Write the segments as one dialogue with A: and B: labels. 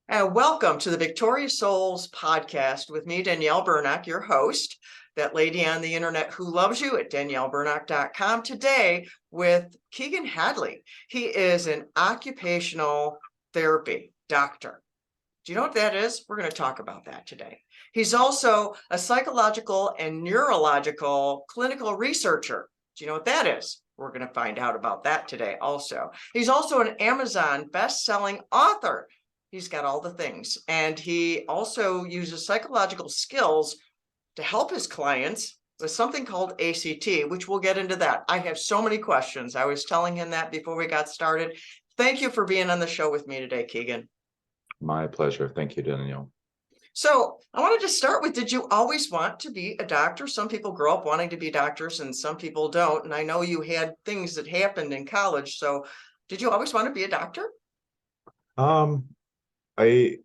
A: And welcome to the Victorious Souls podcast with me, Danielle Burnock, your host, that lady on the internet who loves you at danielleburnock.com. Today with Keagen Hadley. He is an occupational therapy doctor. Do you know what that is? We're going to talk about that today. He's also a psychological and neurological clinical researcher. Do you know what that is? We're going to find out about that today also. He's also an Amazon best-selling author. He's got all the things. And he also uses psychological skills to help his clients with something called ACT, which we'll get into that. I have so many questions. I was telling him that before we got started. Thank you for being on the show with me today, Keagen.
B: My pleasure. Thank you, Danielle.
A: So I wanted to start with, did you always want to be a doctor? Some people grow up wanting to be doctors and some people don't. And I know you had things that happened in college. So did you always want to be a doctor?
B: I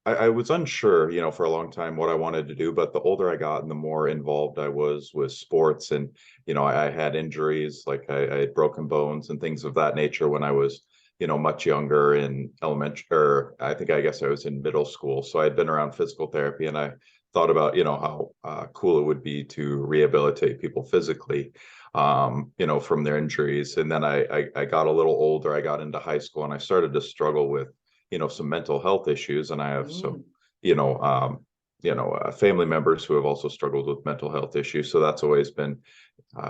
B: I was unsure, for a long time what I wanted to do, but the older I got and the more involved I was with sports, and I had injuries, like I had broken bones and things of that nature when I was, much younger in elementary, or I guess I was in middle school. So I'd been around physical therapy, and I thought about, how cool it would be to rehabilitate people physically, from their injuries. And then I got a little older. I got into high school, and I started to struggle with some mental health issues, and I have some family members who have also struggled with mental health issues, so that's always been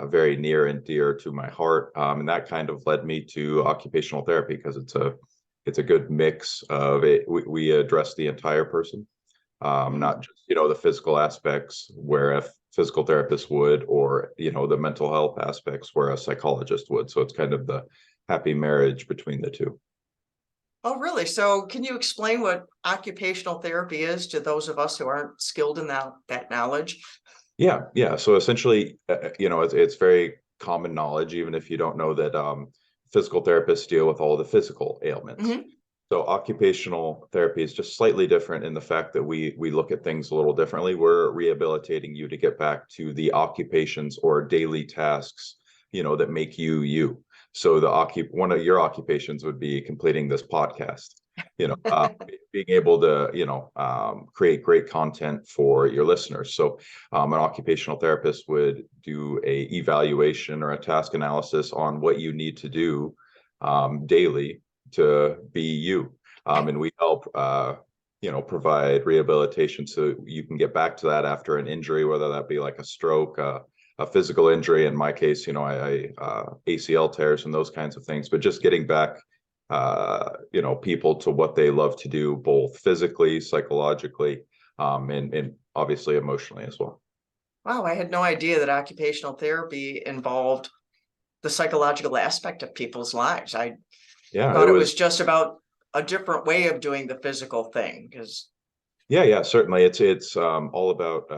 B: very near and dear to my heart, and that kind of led me to occupational therapy, because it's a good mix of it. We address the entire person, not just the physical aspects where a physical therapist would, or the mental health aspects where a psychologist would. So it's kind of the happy marriage between the two.
A: Oh, really? So can you explain what occupational therapy is to those of us who aren't skilled in that knowledge?
B: Yeah. So essentially, it's very common knowledge, even if you don't know that physical therapists deal with all the physical ailments.
A: Mm-hmm.
B: So occupational therapy is just slightly different in the fact that we look at things a little differently. We're rehabilitating you to get back to the occupations or daily tasks, that make you you. So one of your occupations would be completing this podcast, being able to, create great content for your listeners. So an occupational therapist would do a evaluation or a task analysis on what you need to do daily to be you. And we help, provide rehabilitation so you can get back to that after an injury, whether that be like a stroke, a physical injury. In my case, I ACL tears and those kinds of things, but just getting back, people to what they love to do, both physically, psychologically, and obviously emotionally as well.
A: Wow, I had no idea that occupational therapy involved the psychological aspect of people's lives. I thought it was just about a different way of doing the physical thing.
B: Yeah, certainly. It's all about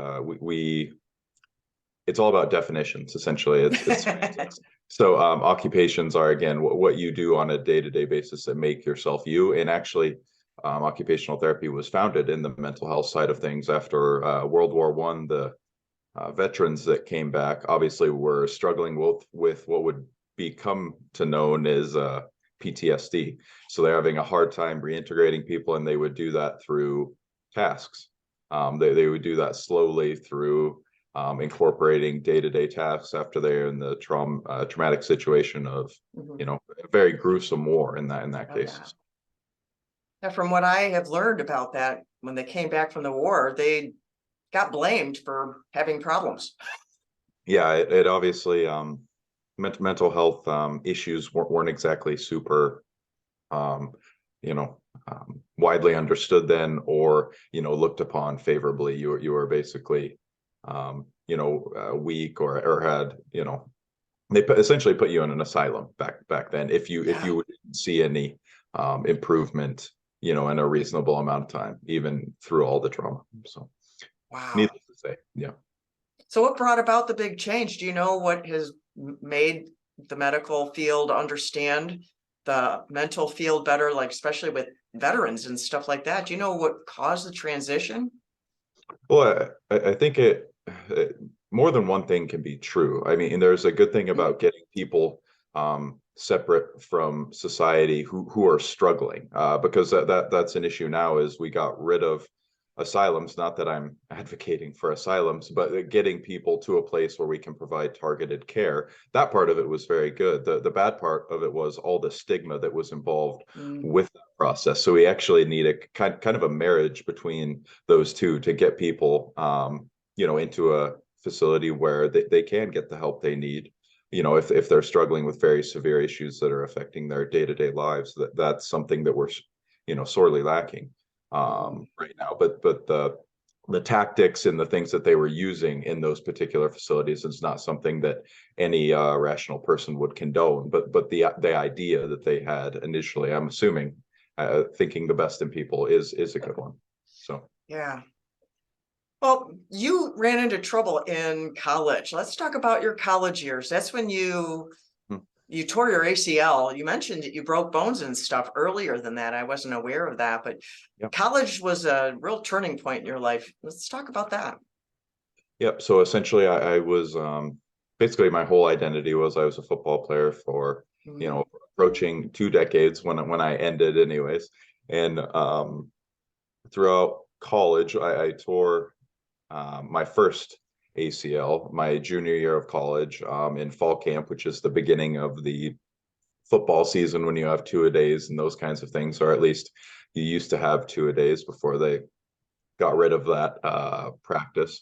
B: it's all about definitions, essentially. It's so occupations are, again, what you do on a day-to-day basis that make yourself you. And actually, occupational therapy was founded in the mental health side of things after World War I. The veterans that came back obviously were struggling with what would become to known as PTSD. So they're having a hard time reintegrating people, and they would do that through tasks. They would do that slowly through incorporating day-to-day tasks after they're in the traumatic situation of, a very gruesome war in that case.
A: Yeah. Now, from what I have learned about that, when they came back from the war, they got blamed for having problems.
B: Yeah, it obviously, mental health issues weren't exactly super, widely understood then, or looked upon favorably. You were basically weak, or had, they essentially put you in an asylum back then if you didn't see any improvement, in a reasonable amount of time, even through all the trauma. So
A: wow,
B: needless to say. Yeah.
A: So what brought about the big change? Do you know what has made the medical field understand the mental field better, like especially with veterans and stuff like that? Do you know what caused the transition?
B: Well, I think more than one thing can be true. I mean, there's a good thing about getting people separate from society who are struggling, because that's an issue now. Is we got rid of asylums, not that I'm advocating for asylums, but getting people to a place where we can provide targeted care. That part of it was very good. The bad part of it was all the stigma that was involved with that process. So we actually need a kind of a marriage between those two to get people into a facility where they can get the help they need, if they're struggling with very severe issues that are affecting their day-to-day lives. That's something that we're sorely lacking right now. But the tactics and the things that they were using in those particular facilities is not something that any rational person would condone. But the idea that they had initially, I'm assuming, thinking the best in people is a good one. So
A: yeah. Well, you ran into trouble in college. Let's talk about your college years. That's when you tore your ACL. You mentioned that you broke bones and stuff earlier than that. I wasn't aware of that, but
B: Yep.
A: College was a real turning point in your life. Let's talk about that.
B: Yep. So essentially, I was basically my whole identity was I was a football player for approaching 2 decades when I ended, anyways. And throughout college, I tore my first ACL my junior year of college in fall camp, which is the beginning of the football season when you have two-a-days and those kinds of things, or at least you used to have two-a-days before they got rid of that practice.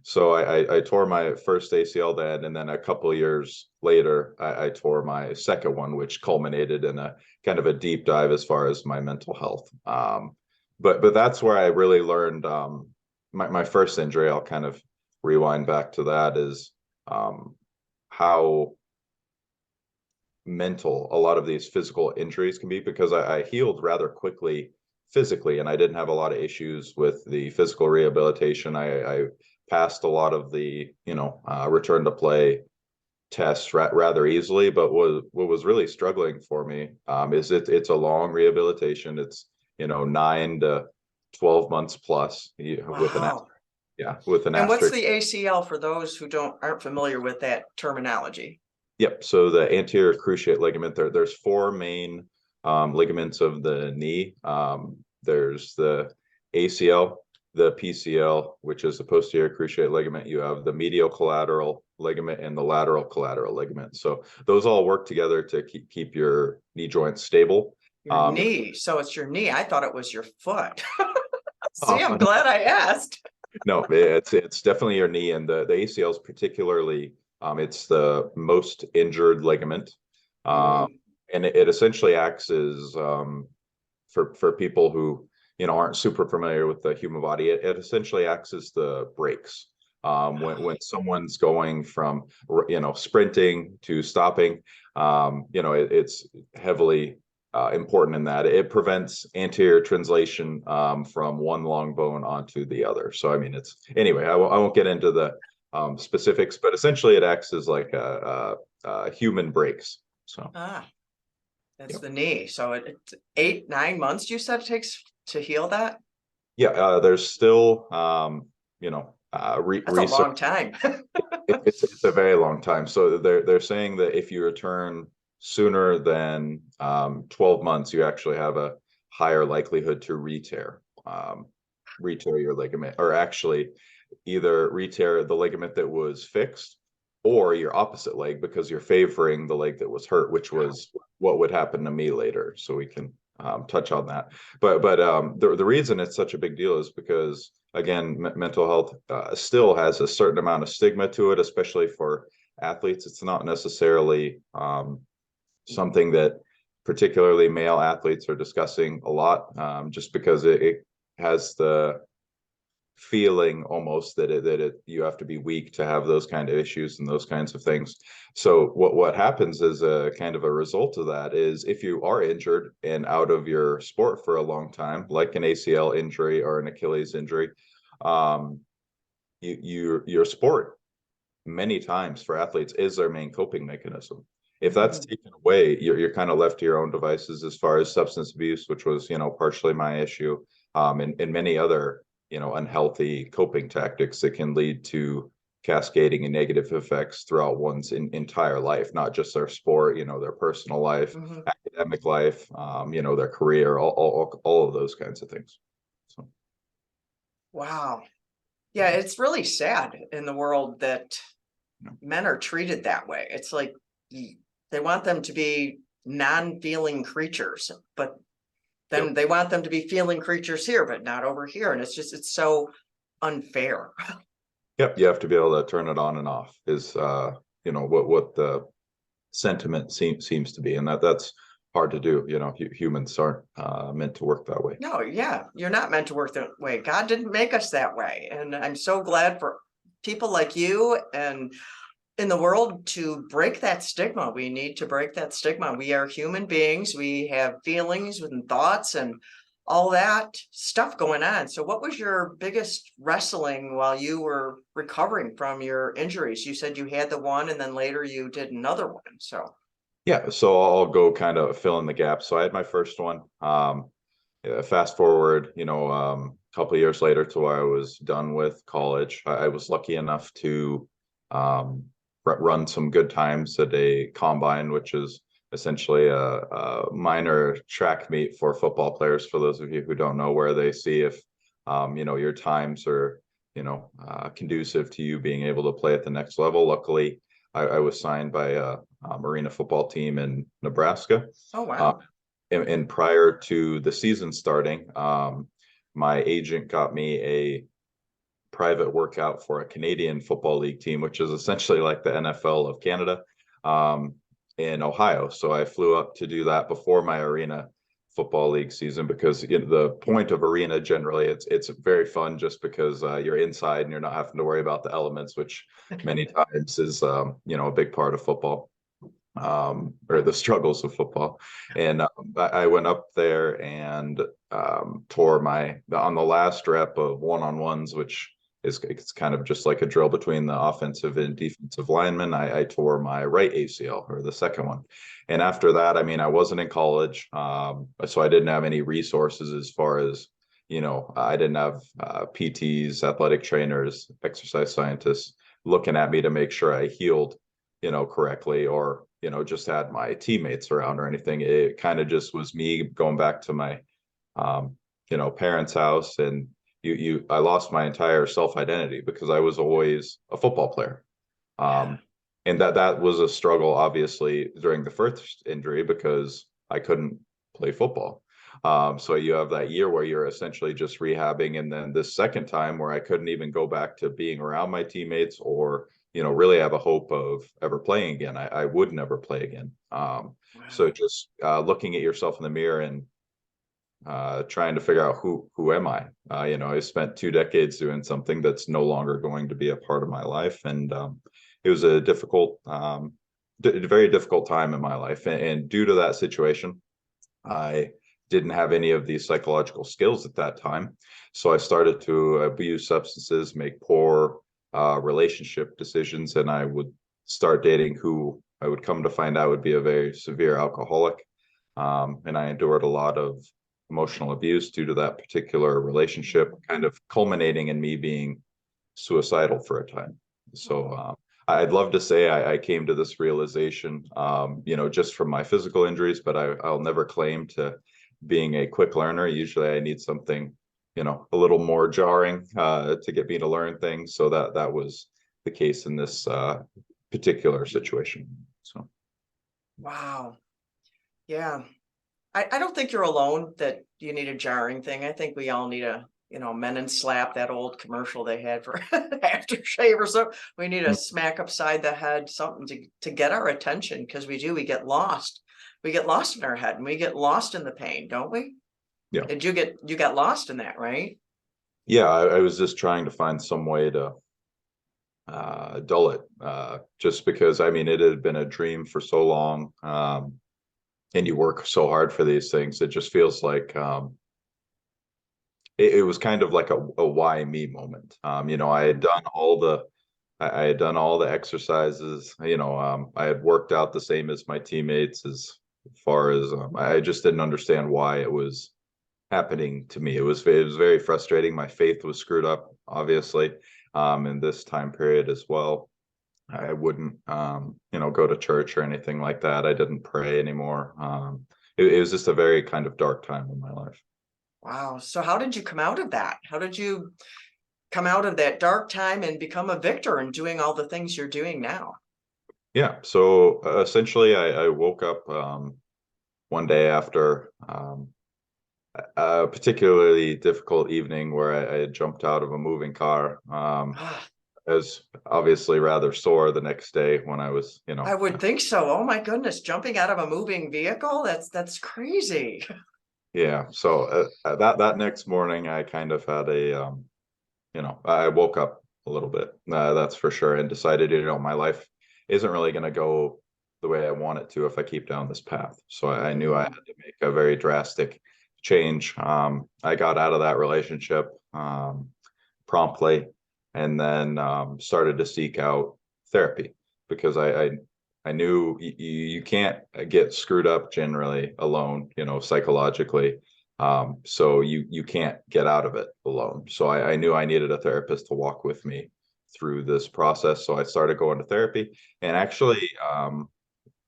B: So I tore my first ACL then, and then a couple of years later, I tore my second one, which culminated in a kind of a deep dive as far as my mental health. But that's where I really learned my first injury. I'll kind of rewind back to that, is how mental a lot of these physical injuries can be, because I healed rather quickly physically, and I didn't have a lot of issues with the physical rehabilitation. I passed a lot of the return to play tests rather easily, but what was really struggling for me is it's a long rehabilitation. It's 9 to 12 months plus with an
A: Wow.
B: with an
A: And what's
B: asterisk.
A: the ACL for those who aren't familiar with that terminology?
B: Yep. So the anterior cruciate ligament, there's four main ligaments of the knee. There's the ACL, the PCL, which is the posterior cruciate ligament. You have the medial collateral ligament and the lateral collateral ligament. So those all work together to keep your knee joints stable.
A: Your knee. So it's your knee. I thought it was your foot. See, I'm
B: Oh,
A: glad I asked.
B: no, it's definitely your knee, and the ACL is particularly it's the most injured ligament, and it essentially acts as for people who aren't super familiar with the human body. It essentially acts as the brakes when someone's going from sprinting to stopping. It's heavily important in that it prevents anterior translation from one long bone onto the other. So I mean, it's anyway. I won't get into the specifics, but essentially it acts as like a human brakes. So
A: that's the knee. So it's 8-9 months you said it takes to heal that.
B: Yeah, there's still
A: That's a long time.
B: it's a very long time. So they're saying that if you return sooner than 12 months, you actually have a higher likelihood to re-tear your ligament, or actually either re-tear the ligament that was fixed or your opposite leg, because you're favoring the leg that was hurt, which was what would happen to me later. So we can touch on that. But the reason it's such a big deal is because, again, mental health still has a certain amount of stigma to it, especially for athletes. It's not necessarily something that particularly male athletes are discussing a lot, just because it has the feeling almost that you have to be weak to have those kind of issues and those kinds of things. So what happens as a kind of a result of that is, if you are injured and out of your sport for a long time, like an ACL injury or an Achilles injury, your sport many times for athletes is their main coping mechanism. If that's taken away, you're kind of left to your own devices as far as substance abuse, which was partially my issue, and many other unhealthy coping tactics that can lead to cascading and negative effects throughout one's entire life, not just their sport, their personal life,
A: Mhm.
B: academic life, their career, all of those kinds of things. So,
A: Wow. Yeah, it's really sad in the world that
B: you know,
A: men are treated that way. It's like they want them to be non-feeling creatures, but then
B: yep.
A: they want them to be feeling creatures here, but not over here. And it's so unfair.
B: Yep. You have to be able to turn it on and off is, what the sentiment seems to be. And that's hard to do. Humans aren't meant to work that way.
A: No, yeah, you're not meant to work that way. God didn't make us that way. And I'm so glad for people like you and in the world to break that stigma. We need to break that stigma. We are human beings. We have feelings and thoughts and all that stuff going on. So what was your biggest wrestling while you were recovering from your injuries? You said you had the one and then later you did another one. So
B: Yeah. So I'll go kind of fill in the gaps. So I had my first one. Fast forward, a couple of years later to where I was done with college. I was lucky enough to run some good times at a combine, which is essentially a minor track meet for football players. For those of you who don't know, where they see if your times are conducive to you being able to play at the next level. Luckily, I was signed by a Marina football team in Nebraska.
A: oh
B: Uh,
A: wow.
B: and prior to the season starting, my agent got me a private workout for a Canadian Football League team, which is essentially like the NFL of Canada, in Ohio. So I flew up to do that before my Arena Football League season because the point of Arena generally it's very fun just because you're inside and you're not having to worry about the elements, which many times is a big part of football, or the struggles of football. And I went up there and tore on the last rep of one-on-ones, which it's kind of just like a drill between the offensive and defensive linemen. I tore my right ACL, or the second one. And after that, I mean, I wasn't in college, so I didn't have any resources as far as, I didn't have PTs, athletic trainers, exercise scientists looking at me to make sure I healed, correctly, or, just had my teammates around or anything. It kind of just was me going back to my, parents' house, and I lost my entire self-identity because I was always a football player.
A: Yeah.
B: Um, and that was a struggle, obviously, during the first injury because I couldn't play football. So you have that year where you're essentially just rehabbing, and then this second time where I couldn't even go back to being around my teammates or, really have a hope of ever playing again. I would never play again. So
A: Wow.
B: just looking at yourself in the mirror and trying to figure out who am I? I spent 2 decades doing something that's no longer going to be a part of my life, and it was a very difficult time in my life. And due to that situation, I didn't have any of these psychological skills at that time, so I started to abuse substances, make poor relationship decisions, and I would start dating who I would come to find out would be a very severe alcoholic. And I endured a lot of emotional abuse due to that particular relationship, kind of culminating in me being suicidal for a time. So I'd love to say I came to this realization, just from my physical injuries, but I'll never claim to being a quick learner. Usually I need something, a little more jarring to get me to learn things. So that was the case in this particular situation. So.
A: Wow. Yeah. I don't think you're alone that you need a jarring thing. I think we all need a, Men and Slap, that old commercial they had for aftershave or so. We need a smack upside the head, something to get our attention because we get lost. We get lost in our head and we get lost in the pain, don't we?
B: Yeah.
A: Did you got lost in that, right?
B: Yeah, I was just trying to find some way to dull it, just because, I mean, it had been a dream for so long, and you work so hard for these things. It just feels like it was kind of like a why me moment. I had done all the I had done all the exercises. I had worked out the same as my teammates as far as I just didn't understand why it was happening to me. It was very frustrating. My faith was screwed up, obviously. in this time period as well. I wouldn't, go to church or anything like that. I didn't pray anymore. It was just a very kind of dark time in my life.
A: Wow. So how did you come out of that? How did you come out of that dark time and become a victor and doing all the things you're doing now?
B: Yeah. So essentially, I woke up one day after a particularly difficult evening where I had jumped out of a moving car. I was obviously rather sore the next day when I was,
A: I would think so. Oh my goodness, jumping out of a moving vehicle? That's crazy.
B: yeah. So that next morning, I kind of had I woke up a little bit, that's for sure, and decided, my life isn't really going to go the way I want it to if I keep down this path. So I knew I had to make a very drastic change. I got out of that relationship promptly, and then started to seek out therapy because I knew you can't get screwed up generally alone, psychologically. So you can't get out of it alone. So I knew I needed a therapist to walk with me through this process. So I started going to therapy, and actually,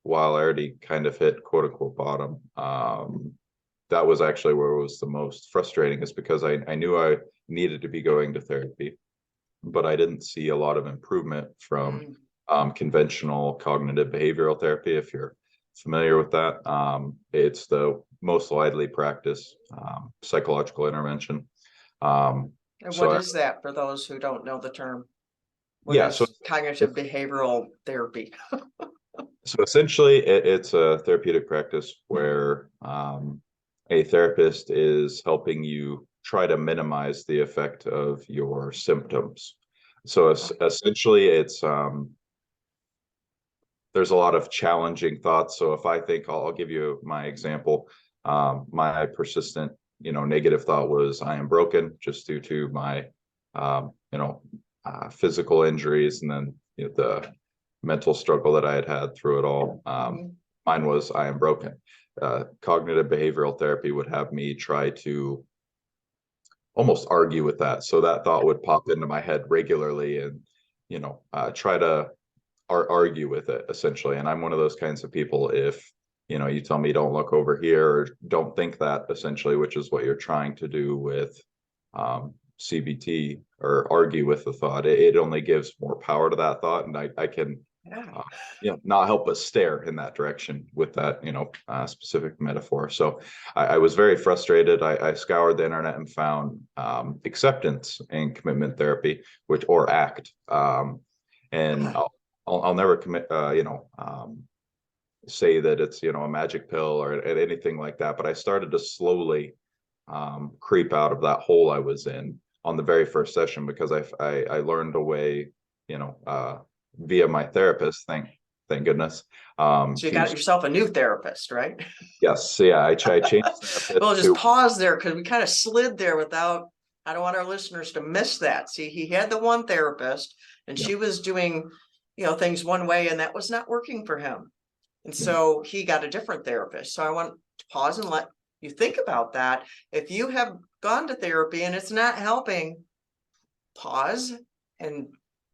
B: while I already kind of hit quote unquote bottom, that was actually where it was the most frustrating, is because I knew I needed to be going to therapy, but I didn't see a lot of improvement from conventional cognitive behavioral therapy. If you're familiar with that, it's the most widely practiced psychological intervention.
A: And
B: So
A: what is that for those who don't know the term? What
B: yeah, so
A: is cognitive behavioral therapy?
B: so essentially, it's a therapeutic practice where a therapist is helping you try to minimize the effect of your symptoms. So essentially, it's there's a lot of challenging thoughts. So if I think, I'll give you my example. My persistent, negative thought was, I am broken, just due to my, physical injuries, and then the mental struggle that I had had through it all. Mine was, I am broken. Cognitive behavioral therapy would have me try to almost argue with that. So that thought would pop into my head regularly, and try to argue with it, essentially. And I'm one of those kinds of people. If you tell me don't look over here, or don't think that, essentially, which is what you're trying to do with CBT, or argue with the thought, it only gives more power to that thought, and I can not help but stare in that direction with that specific metaphor. So I was very frustrated. I scoured the internet and found acceptance and commitment therapy, or ACT, and I'll never commit, say that it's, a magic pill or anything like that. But I started to slowly creep out of that hole I was in on the very first session, because I learned a way, via my therapist, thank goodness.
A: So you got yourself a new therapist, right?
B: Yes. Yeah. I changed therapists.
A: Well, just pause there, because we kind of slid there without, I don't want our listeners to miss that. See, he had the one therapist, and she was doing, things one way, and that was not working for him. And so he got a different therapist. So I want to pause and let you think about that. If you have gone to therapy and it's not helping, pause and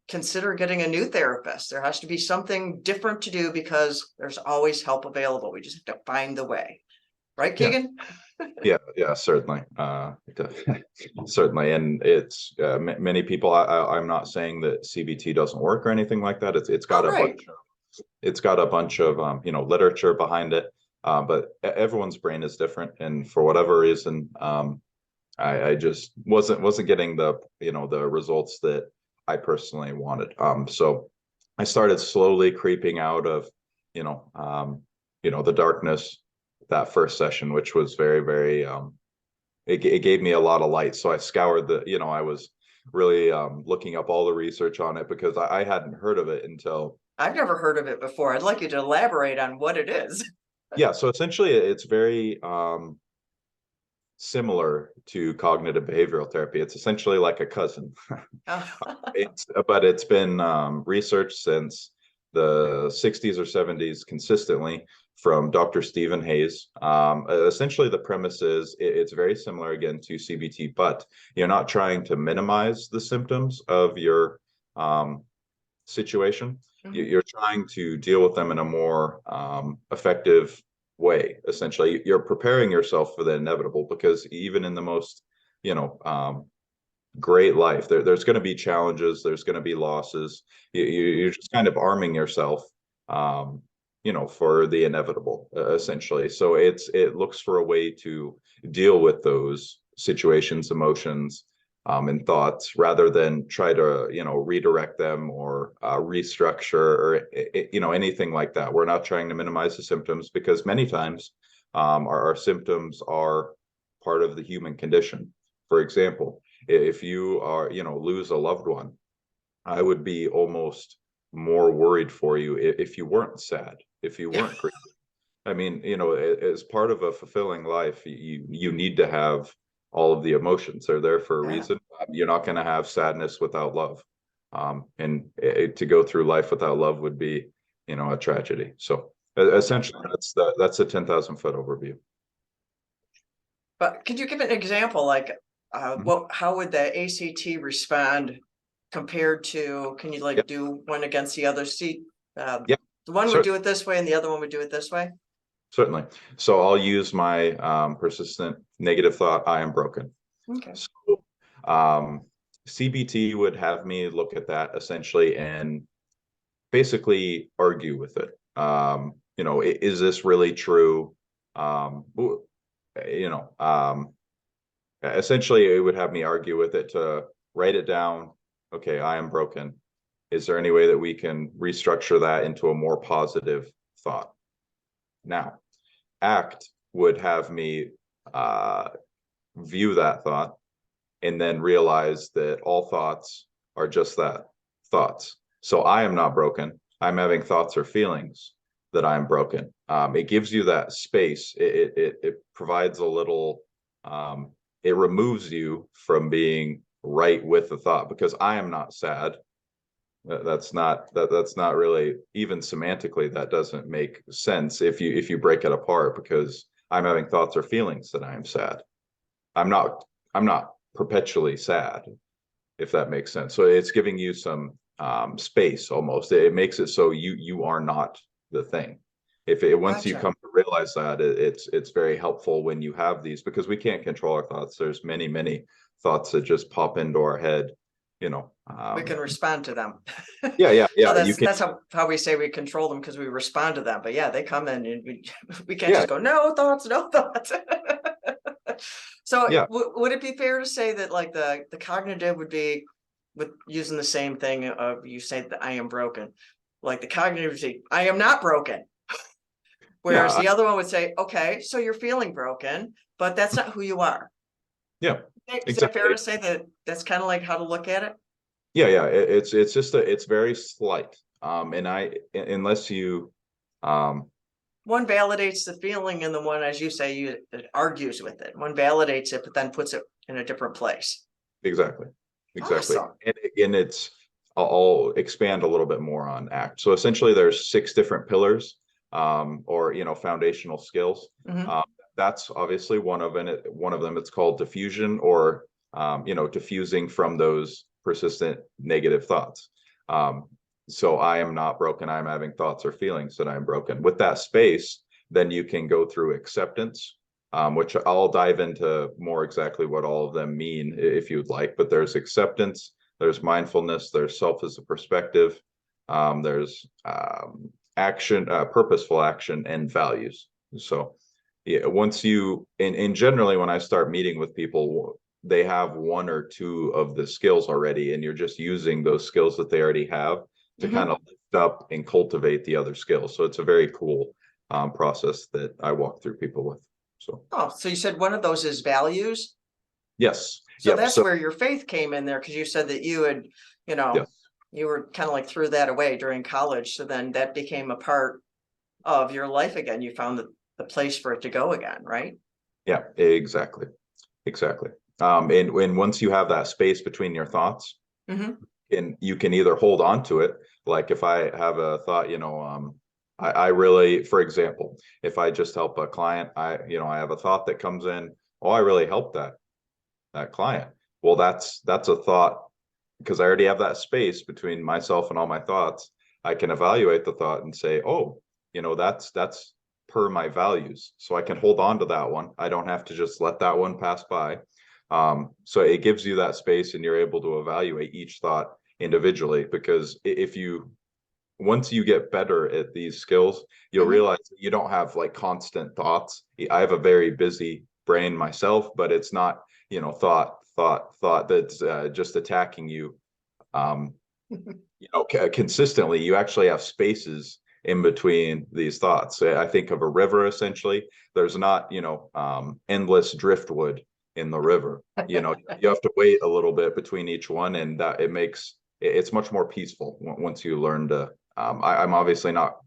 A: consider getting a new therapist. There has to be something different to do, because there's always help available. We just have to find the way. Right, Keagen?
B: Yeah, certainly. Certainly. And it's many people, I'm not saying that CBT doesn't work or anything like that. It's got a bunch of literature behind it. But everyone's brain is different, and for whatever reason, I just wasn't getting the the results that I personally wanted. So I started slowly creeping out of the darkness that first session, which was very, very it gave me a lot of light. So I scoured I was really looking up all the research on it, because I hadn't heard of it until.
A: I've never heard of it before. I'd like you to elaborate on what it is.
B: Yeah, so essentially it's very similar to cognitive behavioral therapy. It's essentially like a cousin. But it's been researched since the 60s or 70s consistently, from Dr. Stephen Hayes. Essentially, the premise is it's very similar again to CBT, but you're not trying to minimize the symptoms of your situation. You're trying to deal with them in a more effective way. Essentially, you're preparing yourself for the inevitable, because even in the most, great life, there's going to be challenges, there's going to be losses. You're just kind of arming yourself, for the inevitable, essentially. So it looks for a way to deal with those situations, emotions, and thoughts, rather than try to, redirect them or restructure or, anything like that. We're not trying to minimize the symptoms, because many times our symptoms are part of the human condition. For example, if you are, lose a loved one, I would be almost more worried for you if you weren't sad, if you weren't grieving. I mean, as part of a fulfilling life, you need to have all of the emotions. They're there for a reason. You're not going to have sadness without love. And to go through life without love would be, a tragedy. So essentially, that's a 10,000-foot overview.
A: But could you give an example, like how would the ACT respond compared to, can you do one against the other? The one would do it this way and the other one would do it this way?
B: Certainly. So I'll use my persistent negative thought, I am broken.
A: Okay.
B: So CBT would have me look at that essentially and basically argue with it. Is this really true? Essentially it would have me argue with it to write it down. Okay, I am broken. Is there any way that we can restructure that into a more positive thought? Now, ACT would have me view that thought and then realize that all thoughts are just that, thoughts. So I am not broken. I'm having thoughts or feelings that I'm broken. It gives you that space. It provides a little, it removes you from being right with the thought, because I am not sad. That's not really, even semantically, that doesn't make sense if you break it apart, because I'm having thoughts or feelings that I am sad. I'm not perpetually sad, if that makes sense. So it's giving you some space almost. It makes it so you are not the thing. Once you come to realize that, it's very helpful when you have these, because we can't control our thoughts. There's many thoughts that just pop into our head.
A: We can respond to them.
B: Yeah.
A: So that's how we say we control them, because we respond to them. But yeah, they come in and we can't just go, no thoughts. So would it be fair to say that like the cognitive would be with using the same thing of, you say that I am broken, like the cognitive would say, I am not broken. Whereas the other one would say, okay, so you're feeling broken, but that's not who you are.
B: Yeah.
A: Is that fair to say that that's kind of like how to look at it?
B: Yeah. It's just it's very slight. Unless you
A: one validates the feeling, and the one, as you say, it argues with it. One validates it, but then puts it in a different place.
B: Exactly.
A: Awesome.
B: And I'll expand a little bit more on ACT. So essentially there's 6 different pillars, or foundational skills. That's obviously one of them. It's called diffusion, or diffusing from those persistent negative thoughts. So I am not broken. I'm having thoughts or feelings that I'm broken. With that space, then you can go through acceptance, which I'll dive into more exactly what all of them mean if you'd like. But there's acceptance, there's mindfulness, there's self as a perspective, there's action, purposeful action, and values. So yeah, once you, and generally when I start meeting with people, they have 1 or 2 of the skills already, and you're just using those skills that they already have to kind of lift up and cultivate the other skills. So it's a very cool process that I walk through people with. So
A: you said one of those is values?
B: Yes.
A: So that's where your faith came in there, because you said that you had, you were kind of like threw that away during college. So then that became a part of your life again. You found the place for it to go again, right?
B: Yeah, exactly. And once you have that space between your thoughts, and you can either hold on to it, like if I have a thought, I really, for example, if I just help a client, I have a thought that comes in, oh, I really helped that client. Well, that's a thought because I already have that space between myself and all my thoughts. I can evaluate the thought and say, oh, that's per my values. So I can hold on to that one. I don't have to just let that one pass by. So it gives you that space and you're able to evaluate each thought individually, because if you once you get better at these skills, you'll
A: Mhm.
B: realize that you don't have like constant thoughts. I have a very busy brain myself, but it's not, thought that's just attacking you. Um, Consistently, you actually have spaces in between these thoughts. I think of a river essentially. There's not, endless driftwood in the river. You have to wait a little bit between each one, and that it's much more peaceful once you learn to. I'm obviously not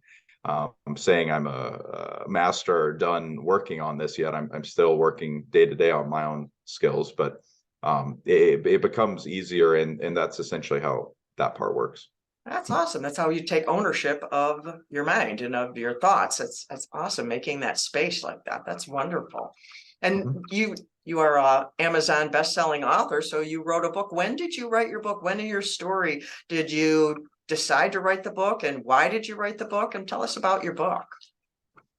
B: saying I'm a master or done working on this yet. I'm still working day to day on my own skills, but it becomes easier, and that's essentially how that part works.
A: That's awesome. That's how you take ownership of your mind and of your thoughts. That's awesome, making that space like that. That's wonderful. And
B: Mhm.
A: you are a Amazon best-selling author, so you wrote a book. When did you write your book? When in your story did you decide to write the book, and why did you write the book? And tell us about your book.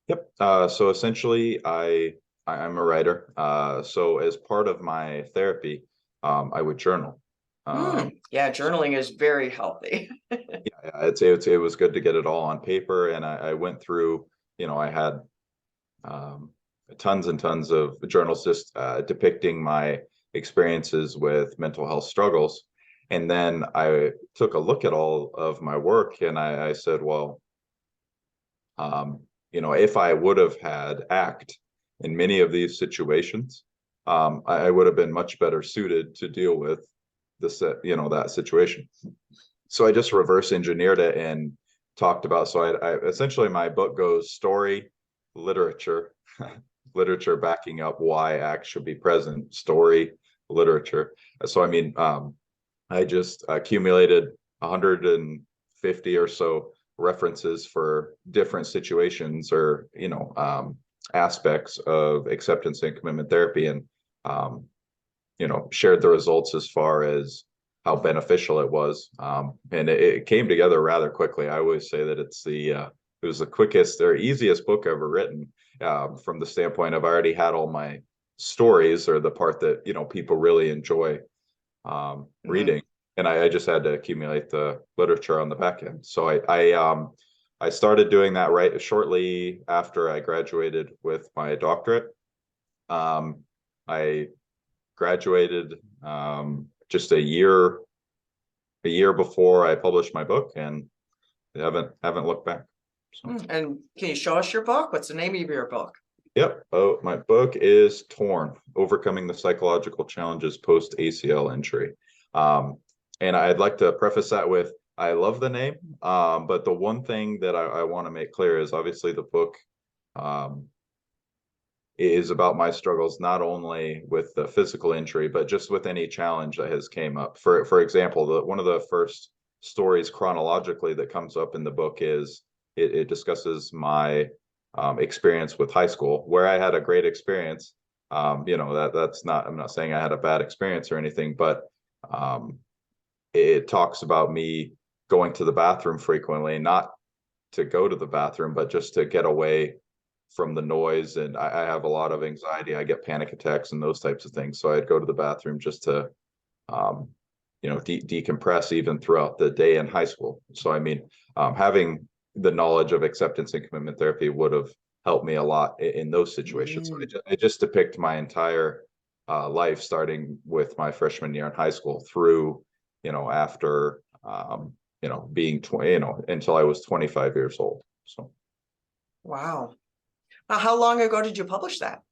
B: Yep. So essentially, I'm a writer. So as part of my therapy, I would journal. Um,
A: Yeah, journaling is very healthy.
B: yeah, it was good to get it all on paper, and I went through. I had um, tons and tons of journals just depicting my experiences with mental health struggles, and then I took a look at all of my work, and I said, well, um, if I would have had ACT in many of these situations, I would have been much better suited to deal with that situation. So I just reverse engineered it and talked about. So I essentially, my book goes story, literature, literature backing up why ACT should be present, story, literature. So I mean, I just accumulated 150 or so references for different situations or aspects of acceptance and commitment therapy, and um, shared the results as far as how beneficial it was, and it came together rather quickly. I always say that it was the quickest or easiest book ever written, from the standpoint of I already had all my stories, or the part that people really enjoy
A: Mhm.
B: reading, and I just had to accumulate the literature on the back end. So I started doing that right shortly after I graduated with my doctorate. I graduated just a year before I published my book, and haven't looked back. So.
A: And can you show us your book? What's the name of your book?
B: Yep. Oh, my book is Torn: Overcoming the Psychological Challenges Post ACL Injury. Um, and I'd like to preface that with I love the name, but the one thing that I want to make clear is obviously the book um, is about my struggles, not only with the physical injury, but just with any challenge that has came up. For example, one of the first stories chronologically that comes up in the book is it discusses my experience with high school, where I had a great experience. That's not, I'm not saying I had a bad experience or anything, but um, it talks about me going to the bathroom frequently, not to go to the bathroom, but just to get away from the noise. And I have a lot of anxiety. I get panic attacks and those types of things. So I'd go to the bathroom just to, um, decompress even throughout the day in high school. So, I mean, having the knowledge of acceptance and commitment therapy would have helped me a lot in those situations. So
A: Mm.
B: I just depict my entire life, starting with my freshman year in high school through, after, being 20, until I was 25 years old. So
A: Wow. Now, how long ago did you publish that?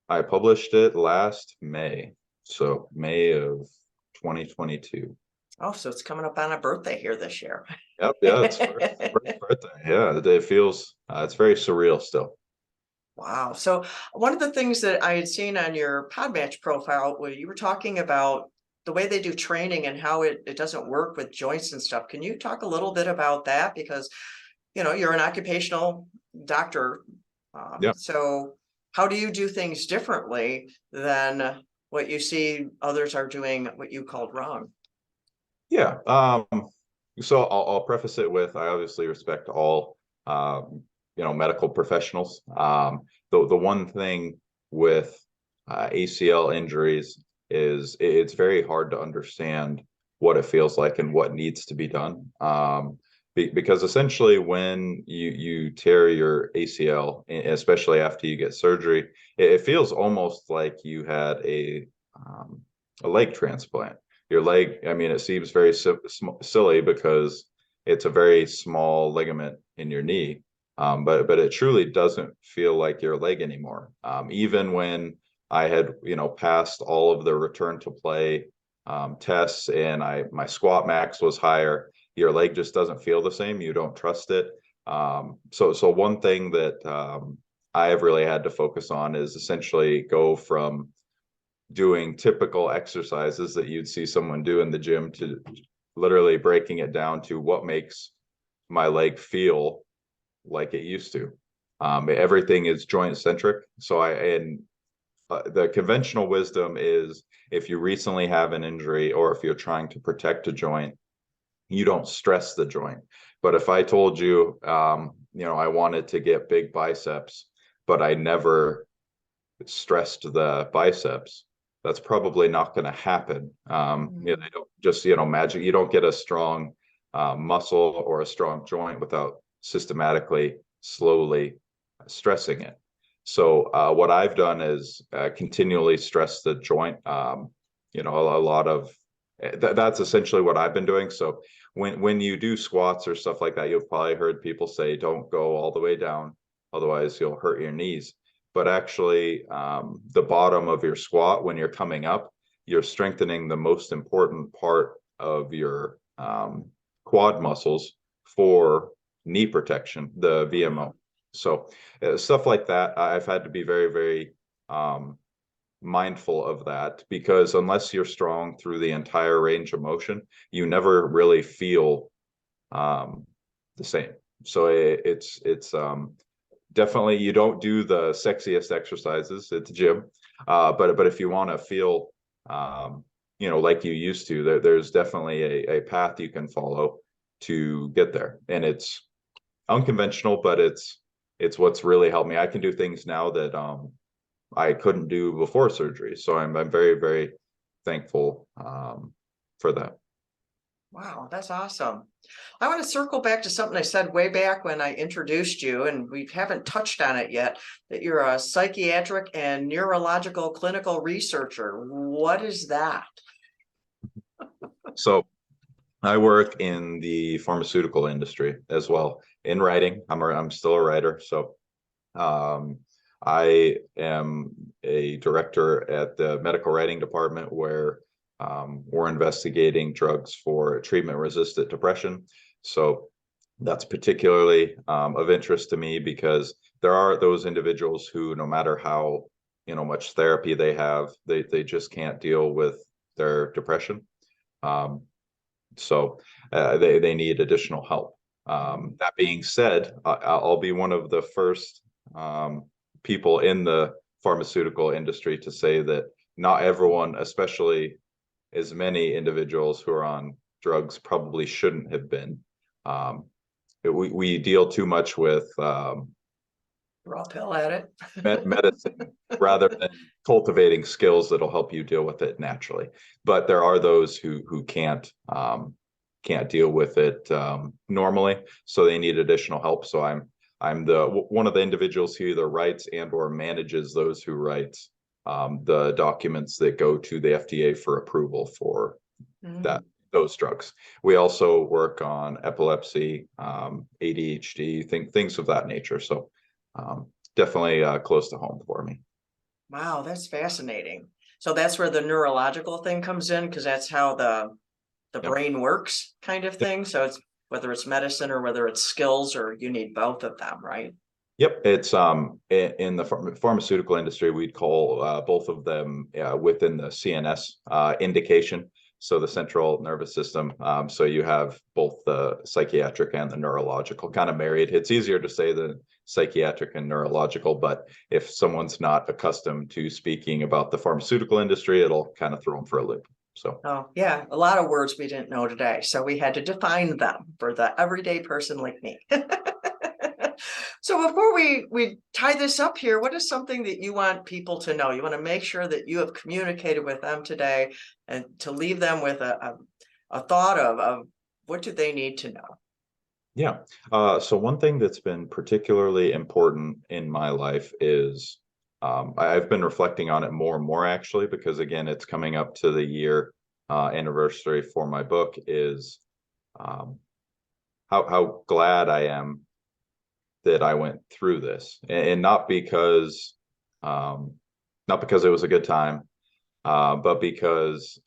B: I published it last May. So May of 2022.
A: Oh, so it's coming up on a birthday here this year.
B: Yep, yeah, it's first birthday. Yeah, the day feels it's very surreal still.
A: Wow. So one of the things that I had seen on your Podmatch profile where you were talking about the way they do training and how it doesn't work with joints and stuff. Can you talk a little bit about that? Because you're an occupational doctor.
B: Yeah.
A: So how do you do things differently than what you see others are doing, what you called wrong?
B: Yeah. So I'll preface it with, I obviously respect all, medical professionals. The one thing with ACL injuries is it's very hard to understand what it feels like and what needs to be done. Because essentially when you tear your ACL, especially after you get surgery, it feels almost like you had a leg transplant. Your leg, I mean, it seems very silly because it's a very small ligament in your knee, but it truly doesn't feel like your leg anymore. Even when I had, passed all of the return to play tests, and my squat max was higher, your leg just doesn't feel the same. You don't trust it. So one thing that I have really had to focus on is essentially go from doing typical exercises that you'd see someone do in the gym to literally breaking it down to what makes my leg feel like it used to. Everything is joint centric. So the conventional wisdom is, if you recently have an injury or if you're trying to protect a joint, you don't stress the joint. But if I told you, I wanted to get big biceps, but I never stressed the biceps, that's probably not going to happen. They don't just, magic. You don't get a strong muscle or a strong joint without systematically, slowly stressing it. So what I've done is continually stress the joint. A lot of that's essentially what I've been doing. So when you do squats or stuff like that, you've probably heard people say, don't go all the way down, otherwise you'll hurt your knees. But actually, the bottom of your squat, when you're coming up, you're strengthening the most important part of your quad muscles for knee protection, the VMO. So stuff like that, I've had to be very, very mindful of that, because unless you're strong through the entire range of motion, you never really feel the same. So it's definitely, you don't do the sexiest exercises at the gym, but if you want to feel like you used to, there's definitely a path you can follow to get there. And it's unconventional, but it's what's really helped me. I can do things now that I couldn't do before surgery, so I'm very, very thankful for that.
A: Wow, that's awesome. I want to circle back to something I said way back when I introduced you, and we haven't touched on it yet, that you're a psychiatric and neurological clinical researcher. What is that?
B: So I work in the pharmaceutical industry as well, in writing. I'm still a writer. So I am a director at the medical writing department, where we're investigating drugs for treatment-resistant depression. So that's particularly of interest to me, because there are those individuals who, no matter how much therapy they have, they just can't deal with their depression. So they need additional help. That being said, I'll be one of the first people in the pharmaceutical industry to say that not everyone, especially as many individuals who are on drugs, probably shouldn't have been. We deal too much with
A: Raw pill at it.
B: medicine rather than cultivating skills that'll help you deal with it naturally. But there are those who can't deal with it normally, so they need additional help. So I'm the one of the individuals who either writes and or manages those who write the documents that go to the FDA for approval for those drugs. We also work on epilepsy, ADHD, things of that nature. So definitely close to home for me.
A: Wow, that's fascinating. So that's where the neurological thing comes in, because that's how the
B: Yep.
A: brain works, kind of thing. So it's whether it's medicine or whether it's skills, or you need both of them, right?
B: Yep, it's in the pharmaceutical industry, we'd call both of them within the CNS indication. So the central nervous system. So you have both the psychiatric and the neurological kind of married. It's easier to say the psychiatric and neurological, but if someone's not accustomed to speaking about the pharmaceutical industry, it'll kind of throw them for a loop. So,
A: Oh, yeah, a lot of words we didn't know today, so we had to define them for the everyday person like me. So before we tie this up here, what is something that you want people to know? You want to make sure that you have communicated with them today and to leave them with a thought of what do they need to know?
B: yeah. So one thing that's been particularly important in my life is I've been reflecting on it more and more actually, because again, it's coming up to the year anniversary for my book is um, how glad I am that I went through this, and not because it was a good time, but because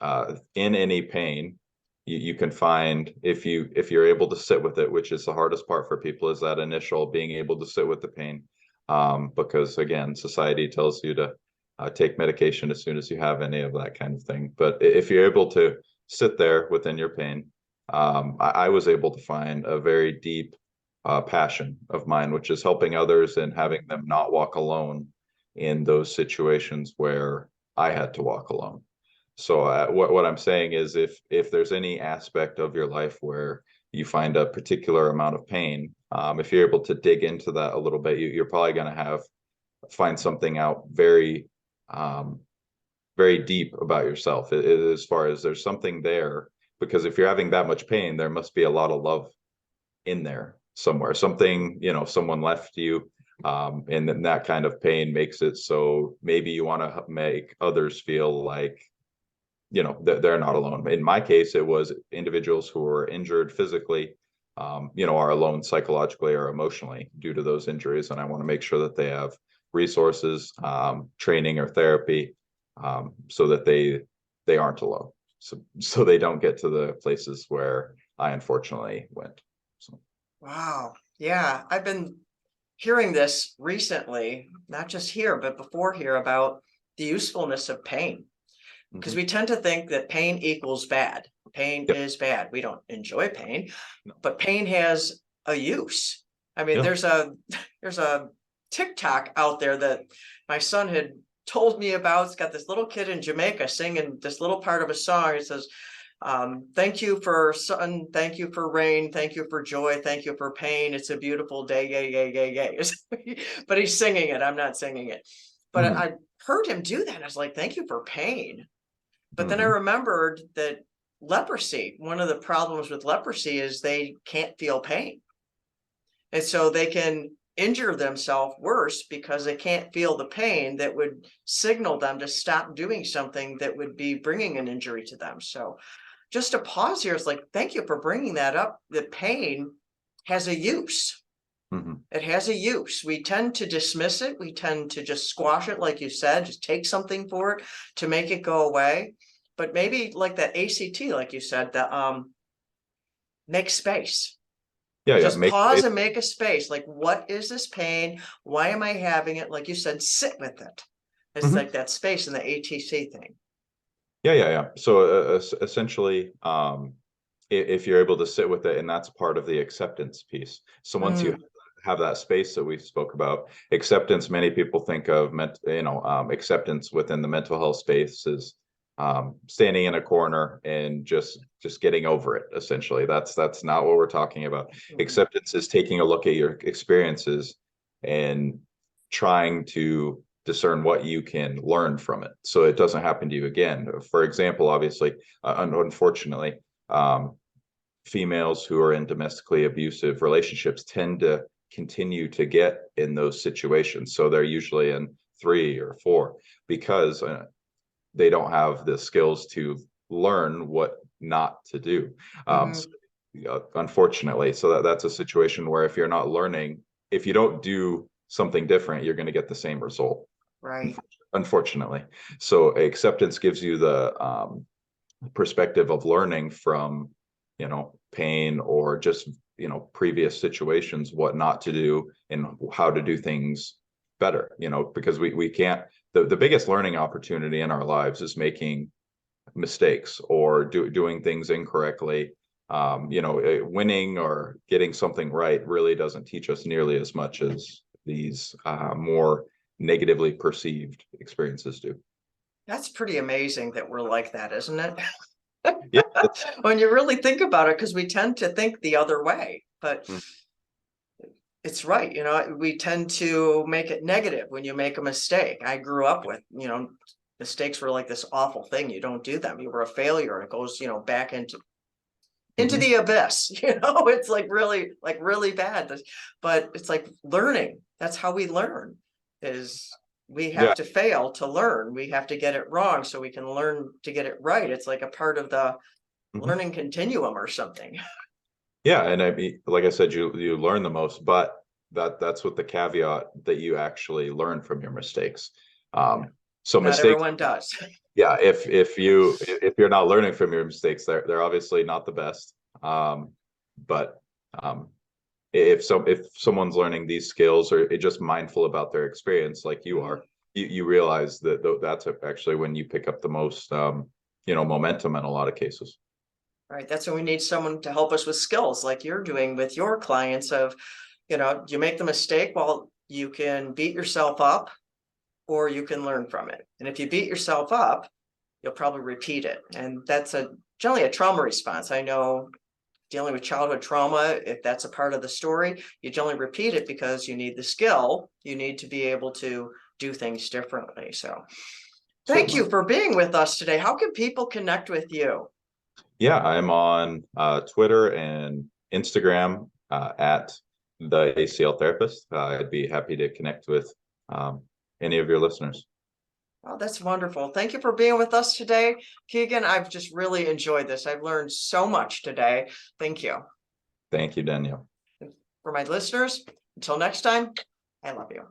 B: in any pain, you can find if you're able to sit with it, which is the hardest part for people, is that initial being able to sit with the pain, because again, society tells you to take medication as soon as you have any of that kind of thing. But if you're able to sit there within your pain, I was able to find a very deep passion of mine, which is helping others and having them not walk alone in those situations where I had to walk alone. So what I'm saying is if there's any aspect of your life where you find a particular amount of pain, if you're able to dig into that a little bit, you're probably going to find something out um, very deep about yourself, as far as there's something there. Because if you're having that much pain, there must be a lot of love in there somewhere. Something, someone left you, and then that kind of pain makes it so maybe you want to make others feel like they're not alone. In my case, it was individuals who were injured physically, are alone psychologically or emotionally due to those injuries, and I want to make sure that they have resources, training or therapy, so that they aren't alone, so they don't get to the places where I unfortunately went. So.
A: Wow. Yeah, I've been hearing this recently, not just here, but before here, about the usefulness of pain. Because we tend to think that pain equals bad. Pain
B: Yep.
A: is bad. We don't enjoy pain,
B: No.
A: but pain has a use. I mean,
B: Yeah.
A: there's a TikTok out there that my son had told me about. It's got this little kid in Jamaica singing this little part of a song. It says, thank you for sun, thank you for rain, thank you for joy, thank you for pain. It's a beautiful day, yay, yay, yay, yay. But he's singing it. I'm not singing it. But
B: Mhm.
A: I heard him do that. I was like, thank you for pain. But then I
B: Mhm.
A: remembered that leprosy, one of the problems with leprosy is they can't feel pain. And so they can injure themselves worse because they can't feel the pain that would signal them to stop doing something that would be bringing an injury to them. So just to pause here, it's like, thank you for bringing that up. The pain has a use.
B: Mhm.
A: It has a use. We tend to dismiss it. We tend to just squash it, like you said, just take something for it to make it go away. But maybe like that ACT, like you said, the make space.
B: Yeah,
A: Just
B: make
A: pause
B: space.
A: and make a space. Like, what is this pain? Why am I having it? Like you said, sit with it. It's
B: Mhm.
A: like that space in the ATC thing.
B: Yeah. So essentially, if you're able to sit with it, and that's part of the acceptance piece. So once you
A: Mm,
B: have that space that we spoke about, acceptance, many people think of acceptance within the mental health space is standing in a corner and just getting over it. Essentially, that's not what we're talking about.
A: mm,
B: Acceptance is taking a look at your experiences and trying to discern what you can learn from it so it doesn't happen to you again. For example, obviously, unfortunately, um, females who are in domestically abusive relationships tend to continue to get in those situations. So they're usually in 3 or 4 because they don't have the skills to learn what not to do.
A: mm,
B: Unfortunately, so that's a situation where if you're not learning, if you don't do something different, you're going to get the same result.
A: right.
B: Unfortunately, so acceptance gives you the perspective of learning from pain or just previous situations, what not to do and how to do things better, because we can't, the biggest learning opportunity in our lives is making mistakes or doing things incorrectly. Winning or getting something right really doesn't teach us nearly as much as these more negatively perceived experiences do.
A: That's pretty amazing that we're like that, isn't it?
B: Yeah.
A: When you really think about it, because we tend to think the other way, but
B: Mm.
A: it's right. We tend to make it negative when you make a mistake. I grew up with, mistakes were like this awful thing. You don't do them. You were a failure. It goes, back into
B: Mhm.
A: the abyss. It's like really bad. But it's like learning. That's how we learn, is we have
B: Yeah.
A: to fail to learn. We have to get it wrong so we can learn to get it right. It's like a part of the
B: Mhm.
A: learning continuum or something.
B: Yeah, and I mean, like I said, you learn the most, but that's with the caveat that you actually learn from your mistakes. So
A: Not
B: mistakes,
A: everyone does.
B: yeah, if you're not learning from your mistakes, they're obviously not the best. But if someone's learning these skills or just mindful about their experience, like you are, you realize that that's actually when you pick up the most momentum in a lot of cases.
A: Right. That's when we need someone to help us with skills like you're doing with your clients of, you make the mistake, well, you can beat yourself up or you can learn from it. And if you beat yourself up, you'll probably repeat it. And that's generally a trauma response. I know dealing with childhood trauma, if that's a part of the story, you generally repeat it because you need the skill. You need to be able to do things differently. So thank
B: Certainly.
A: you for being with us today. How can people connect with you?
B: Yeah, I'm on Twitter and Instagram at the ACL therapist. I'd be happy to connect with um, any of your listeners.
A: Oh, that's wonderful. Thank you for being with us today, Keagen. I've just really enjoyed this. I've learned so much today. Thank you.
B: Thank you, Danielle.
A: For my listeners, until next time, I love you.